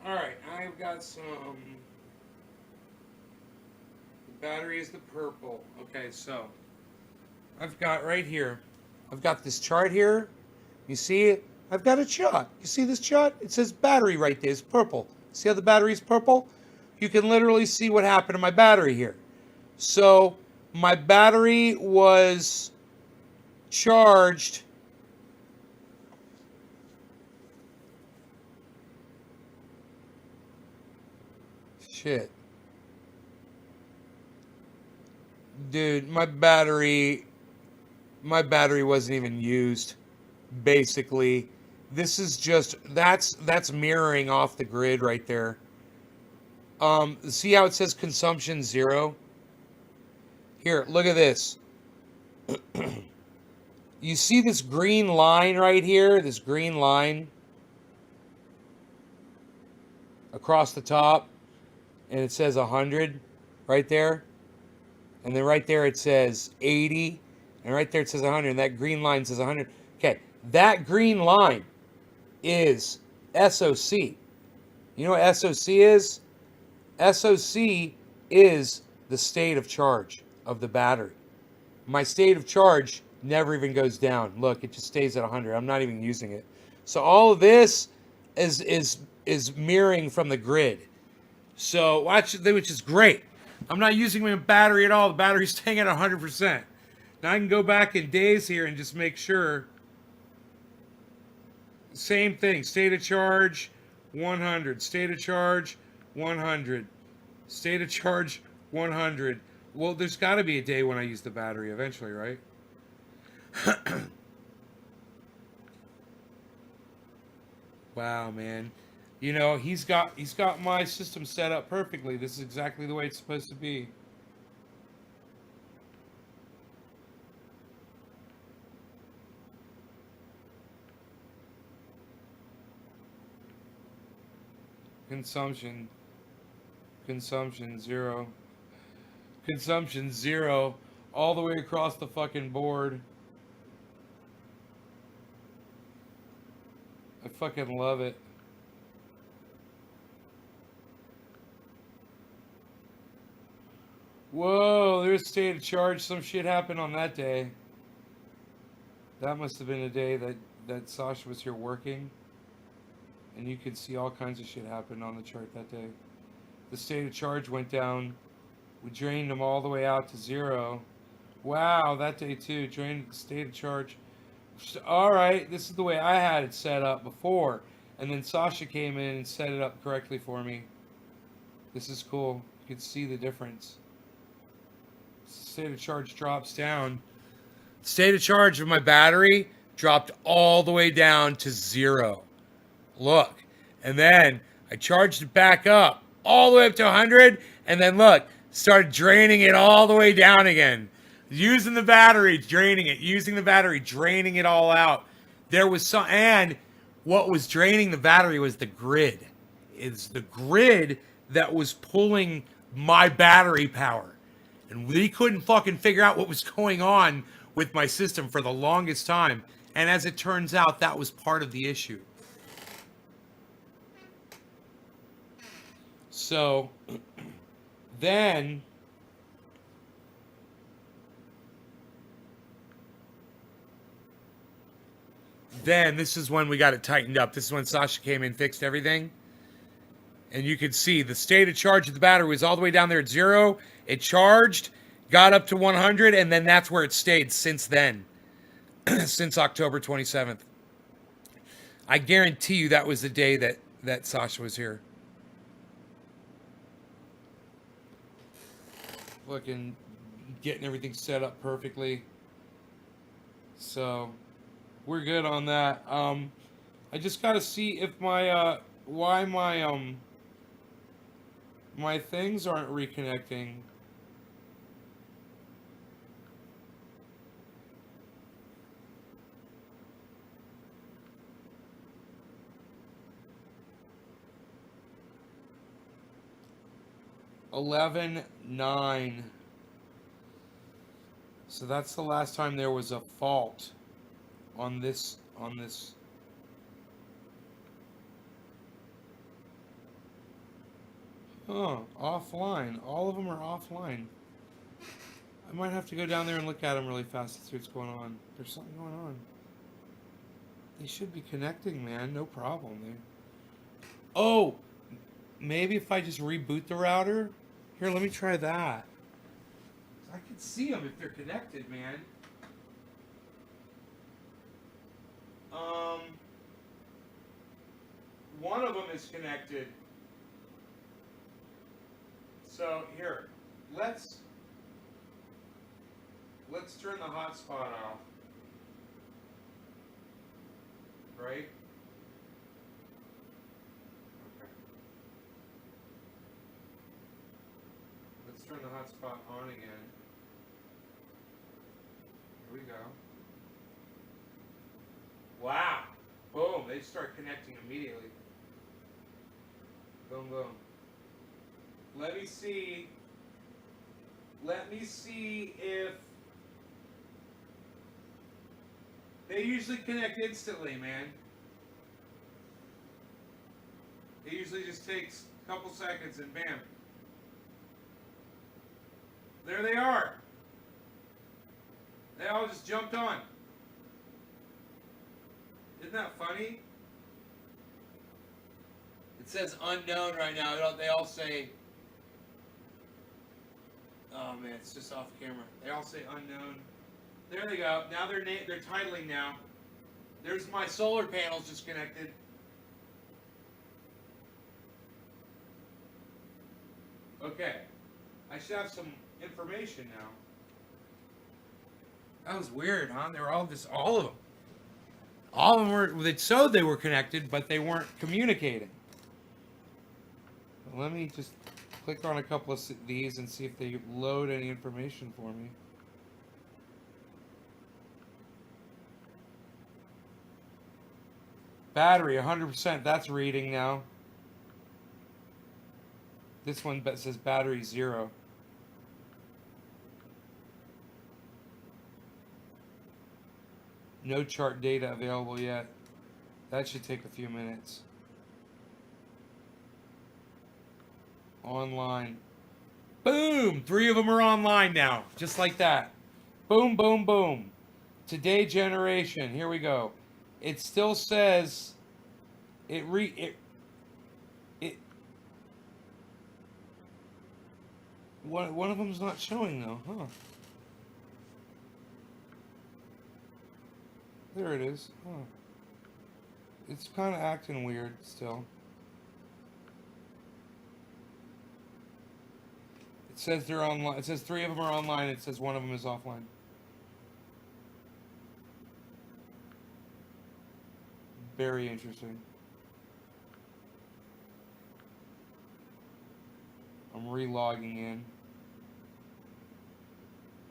All right, I've got some. The battery is the purple. Okay, so I've got right here. I've got this chart here. You see it? I've got a chart. You see this chart? It says battery right there. It's purple. See how the battery is purple? You can literally see what happened to my battery here. So my battery was charged. Shit. Dude, my battery wasn't even used. Basically, this is just that's mirroring off the grid right there. See how it says consumption 0? Here, look at this. You see this green line right here? This green line across the top, and it says 100 right there. And then right there it says 80, and right there it says 100, and that green line says 100. Okay, that green line is SOC. You know what SOC is? SOC is the state of charge of the battery. My state of charge never even goes down. Look, it just stays at 100. I'm not even using it. So all of this is mirroring from the grid. So which is great. I'm not using my battery at all. The battery's staying at 100%. Now I can go back in days here and just make sure. Same thing. State of charge, 100. State of charge, 100. State of charge, 100. Well, there's got to be a day when I use the battery eventually, right? Wow, man. You know, he's got my system set up perfectly. This is exactly the way it's supposed to be. Consumption 0. Consumption 0 all the way across the fucking board. I fucking love it. Whoa, there's state of charge. Some shit happened on that day. That must have been a day that Sasha was here working. And you could see all kinds of shit happen on the chart that day. The state of charge went down. We drained them all the way out to 0. Wow, that day too. Drained the state of charge. Alright, this is the way I had it set up before. And then Sasha came in and set it up correctly for me. This is cool. You can see the difference. State of charge drops down. State of charge of my battery dropped all the way down to 0. Look. And then I charged it back up all the way up to 100. And then look, started draining it all the way down again. Using the battery, draining it. Using the battery, draining it all out. There was some, and what was draining the battery was the grid. It's the grid that was pulling my battery power. And we couldn't fucking figure out what was going on with my system for the longest time. And as it turns out, that was part of the issue. So, then this is when we got it tightened up. This is when Sasha came in and fixed everything. And you could see the state of charge of the battery was all the way down there at 0. It charged, got up to 100, and then that's where it stayed since then. Since October 27th. I guarantee you that was the day that Sasha was here. Fucking getting everything set up perfectly. So we're good on that. I just gotta see if my why my things aren't reconnecting. $11.9. So that's the last time there was a fault on this Huh, offline. All of them are offline. I might have to go down there and look at them really fast to see what's going on. There's something going on. They should be connecting, man. No problem. Oh, maybe if I just reboot the router? Here, let me try that. I can see them if they're connected, man. Um, one of them is connected. So here, let's turn the hotspot off. Right? Okay. Let's turn the hotspot on again. Here we go. Wow. Boom. They start connecting immediately. Boom, boom. Let me see if they usually connect instantly, man. It usually just takes a couple seconds and bam. There they are. They all just jumped on. Isn't that funny? It says unknown right now. They all say, oh man, it's just off camera. They all say unknown. There they go. Now they're titling now. There's my solar panels just connected. Okay. I should have some information now. That was weird, huh? They were all of them. All of them were, it showed they were connected, but they weren't communicating. Let me just click on a couple of these and see if they load any information for me. Battery, 100%. That's reading now. This one says battery 0. No chart data available yet. That should take a few minutes. Online. Boom! 3 of them are online now. Just like that. Boom, boom, boom. Today generation. Here we go. It still says one of them's not showing though, huh? There it is. Huh. It's kind of acting weird still. It says they're online. It says 3 of them are online. It says 1 of them is offline. Very interesting. I'm re-logging in.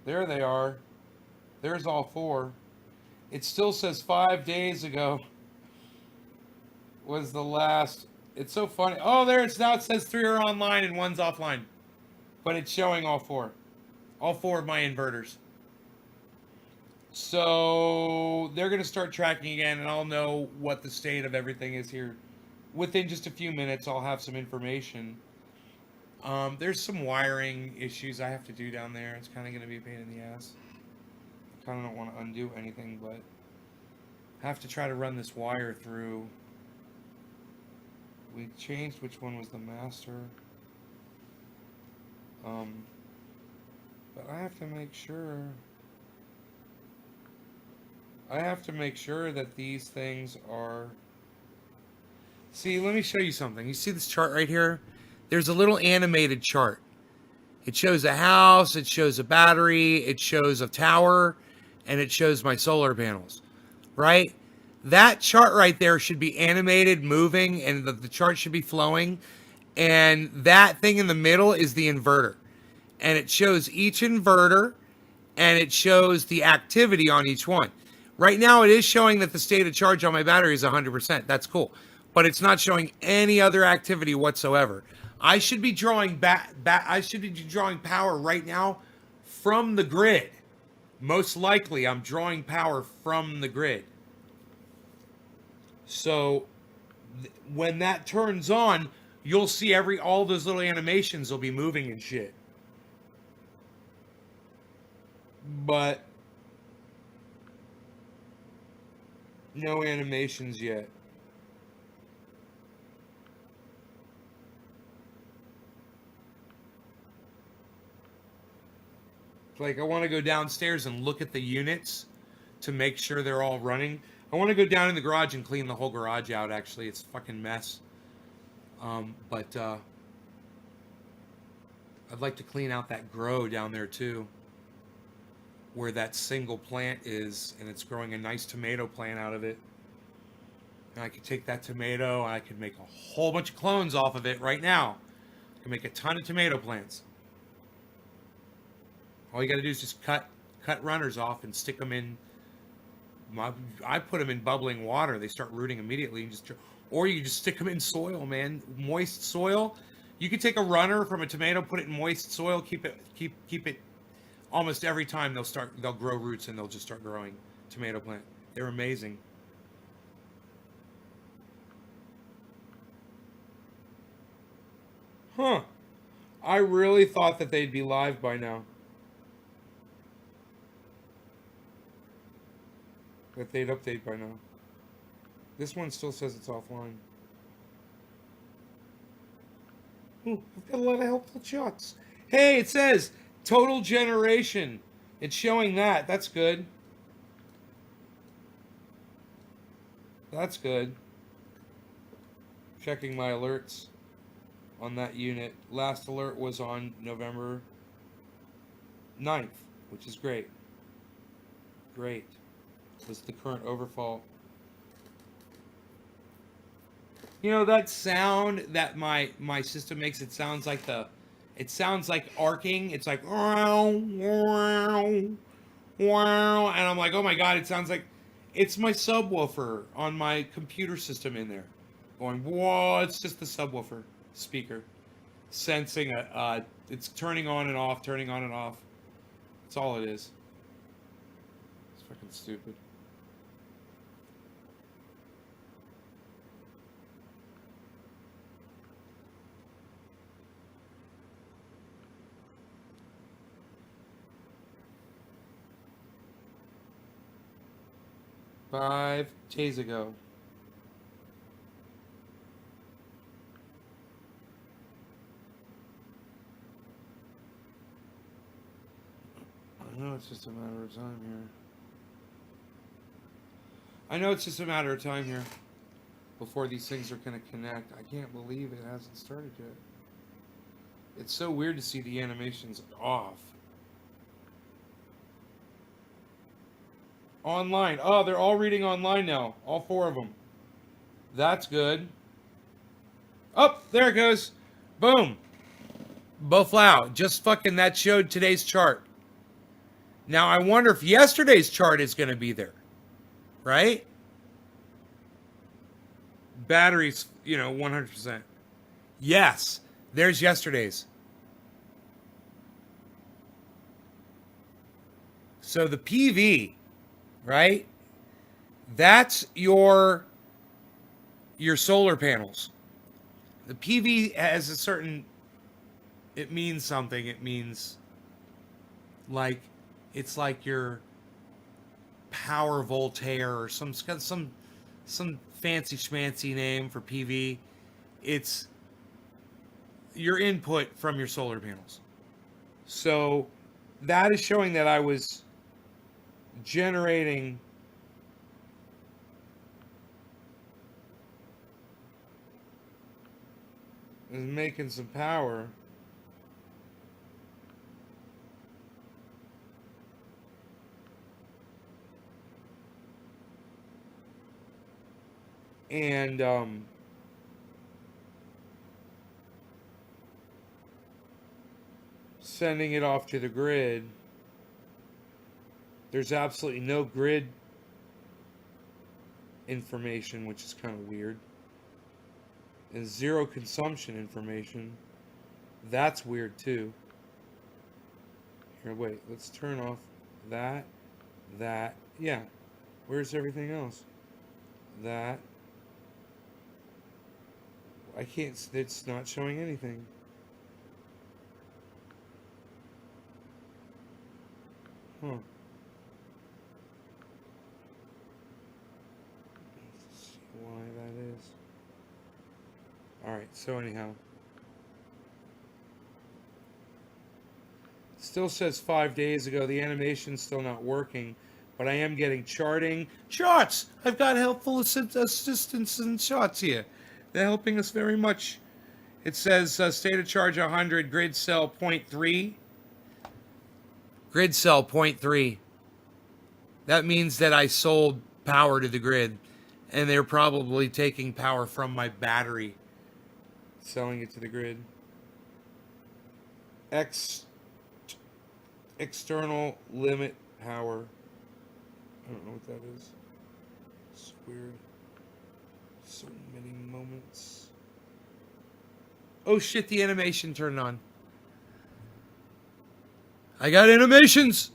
There they are. There's all 4. It still says 5 days ago was the last. It's so funny. Oh, there it's now. It says 3 are online and 1's offline. But it's showing all 4. All 4 of my inverters. So they're going to start tracking again, and I'll know what the state of everything is here. Within just a few minutes, I'll have some information. There's some wiring issues I have to do down there. It's kind of going to be a pain in the ass. I kind of don't want to undo anything, but I have to try to run this wire through. We changed which one was the master. But I have to make sure. I have to make sure that these things are. See, let me show you something. You see this chart right here? There's a little animated chart. It shows a house, it shows a battery, it shows a tower, and it shows my solar panels, right? That chart right there should be animated, moving, and the chart should be flowing. And that thing in the middle is the inverter. And it shows each inverter and it shows the activity on each one. Right now, it is showing that the state of charge on my battery is 100%. That's cool. But it's not showing any other activity whatsoever. I should be drawing I should be drawing power right now from the grid. Most likely, I'm drawing power from the grid. So when that turns on, you'll see all those little animations will be moving and shit. But no animations yet. Like, I want to go downstairs and look at the units to make sure they're all running. I want to go down in the garage and clean the whole garage out, actually. It's a fucking mess. But I'd like to clean out that grow down there, too. Where that single plant is, and it's growing a nice tomato plant out of it. And I could take that tomato, and I could make a whole bunch of clones off of it right now. I can make a ton of tomato plants. All you got to do is just cut runners off and stick them in. I put them in bubbling water. They start rooting immediately. And or you just stick them in soil, man. Moist soil. You could take a runner from a tomato, put it in moist soil, keep it. Almost every time they'll grow roots and they'll just start growing tomato plant. They're amazing. Huh. I really thought that they'd be live by now. That they'd update by now. This one still says it's offline. Ooh, I've got a lot of helpful shots. Hey, it says total generation. It's showing that. That's good. That's good. Checking my alerts on that unit. Last alert was on November 9th, which is great. Great. Was the current overfall. You know that sound that my system makes? It sounds like arcing. It's like wow, wow, wow, and I'm like, oh my god, it sounds like it's my subwoofer on my computer system in there, going whoa. It's just the subwoofer speaker sensing it's turning on and off, turning on and off. That's all it is. It's fucking stupid. Five days ago. I know it's just a matter of time here. I know it's just a matter of time here before these things are going to connect. I can't believe it hasn't started yet. It's so weird to see the animations off. Online. Oh, they're all reading online now. All four of them. That's good. Oh, there it goes. Boom. Boflow. Just fucking that showed today's chart. Now, I wonder if yesterday's chart is going to be there. Right? Batteries, 100%. Yes. There's yesterday's. So the PV, right? That's your solar panels. The PV has a certain, it means something. It means like, it's like your power voltaire or some fancy schmancy name for PV. It's your input from your solar panels. So that is showing that I was generating is making some power. And sending it off to the grid. There's absolutely no grid information, which is kind of weird. And zero consumption information. That's weird too. Here, wait, let's turn off that. Yeah. Where's everything else? That. I can't, it's not showing anything. Huh. Let's see why that is. Alright, so anyhow. Still says 5 days ago. The animation's still not working, but I am getting charting. Charts! I've got helpful assistance and charts here. They're helping us very much. It says state of charge 100, grid cell 0.3. Grid cell 0.3. That means that I sold power to the grid, and they're probably taking power from my battery, selling it to the grid. External limit power. I don't know what that is. It's weird. So many moments. Oh shit, the animation turned on. I got animations!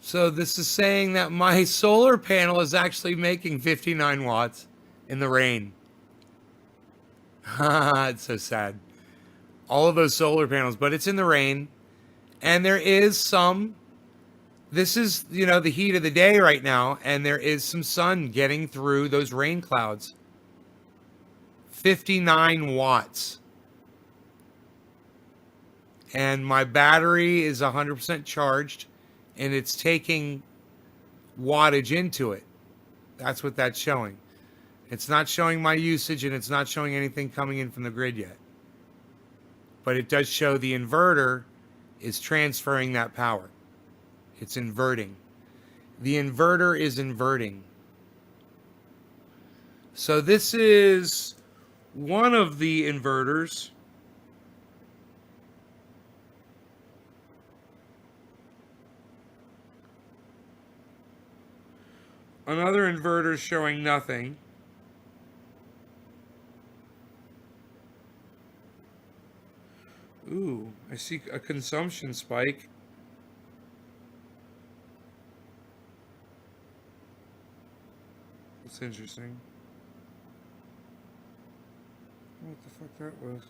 So this is saying that my solar panel is actually making 59 watts in the rain. It's so sad. All of those solar panels, but it's in the rain. And there is some, this is, you know, the heat of the day right now, and there is some sun getting through those rain clouds. 59 watts. And my battery is 100% charged. And it's taking wattage into it. That's what that's showing. It's not showing my usage, and it's not showing anything coming in from the grid yet. But it does show the inverter is transferring that power. It's inverting. The inverter is inverting. So this is one of the inverters. Another inverter is showing nothing. Ooh, I see a consumption spike. That's interesting. What the fuck that was?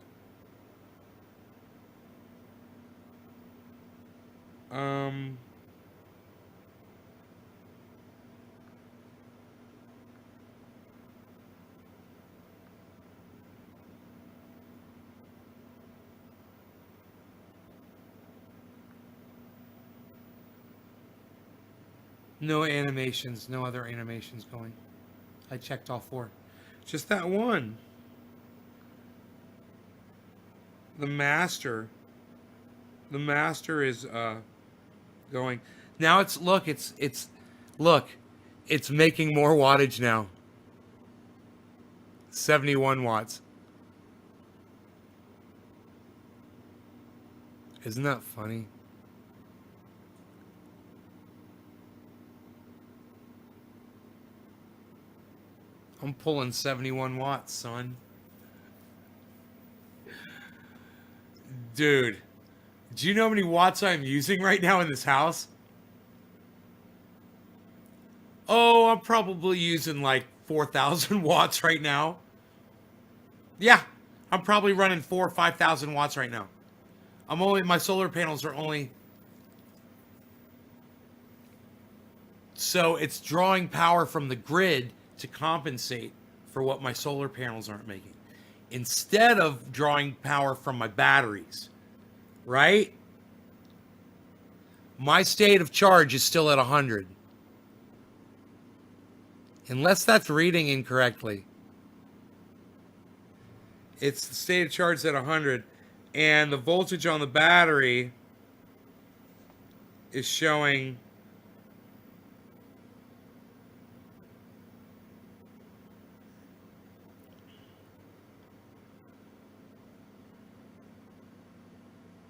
No animations, no other animations going. I checked all 4. Just that one. The master. The master is going. Now it's look, it's making more wattage now. 71 watts. Isn't that funny? I'm pulling 71 watts, son. Dude, do you know how many watts I'm using right now in this house? Oh, I'm probably using like 4,000 watts right now. Yeah, I'm probably running 4,000 or 5,000 watts right now. My solar panels are only So it's drawing power from the grid to compensate for what my solar panels aren't making, instead of drawing power from my batteries, right? My state of charge is still at 100. Unless that's reading incorrectly. It's the state of charge at 100, and the voltage on the battery is showing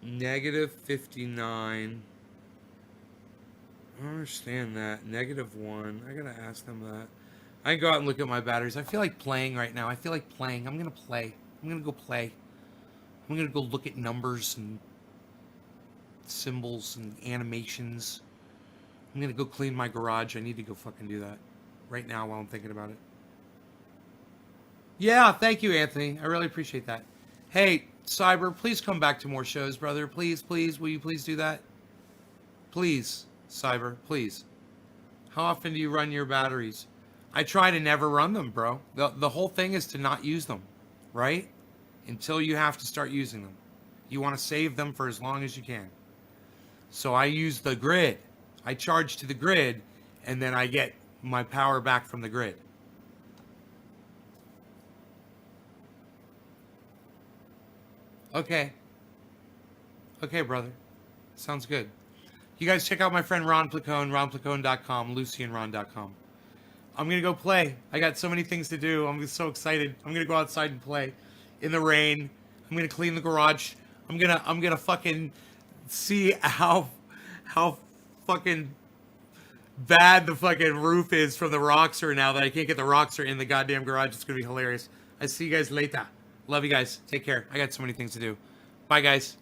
negative 59. I don't understand that. -1. I gotta ask them that. I can go out and look at my batteries. I feel like playing right now. I feel like playing. I'm gonna play. I'm gonna go play. I'm gonna go look at numbers and symbols and animations. I'm gonna go clean my garage. I need to go fucking do that right now while I'm thinking about it. Yeah, thank you, Anthony. I really appreciate that. Hey, Cyber, please come back to more shows, brother. Please, please, will you please do that? Please, Cyber, please. How often do you run your batteries? I try to never run them, bro. The whole thing is to not use them, right? Until you have to start using them. You want to save them for as long as you can. So I use the grid. I charge to the grid, and then I get my power back from the grid. Okay. Okay, brother. Sounds good. You guys check out my friend Ron Placone, ronplacone.com, lucyandron.com. I'm going to go play. I got so many things to do. I'm so excited. I'm going to go outside and play in the rain. I'm going to clean the garage. I'm going to fucking see how fucking bad the fucking roof is from the Roxer now that I can't get the Roxer in the goddamn garage. It's going to be hilarious. I see you guys later. Love you guys. Take care. I got so many things to do. Bye, guys.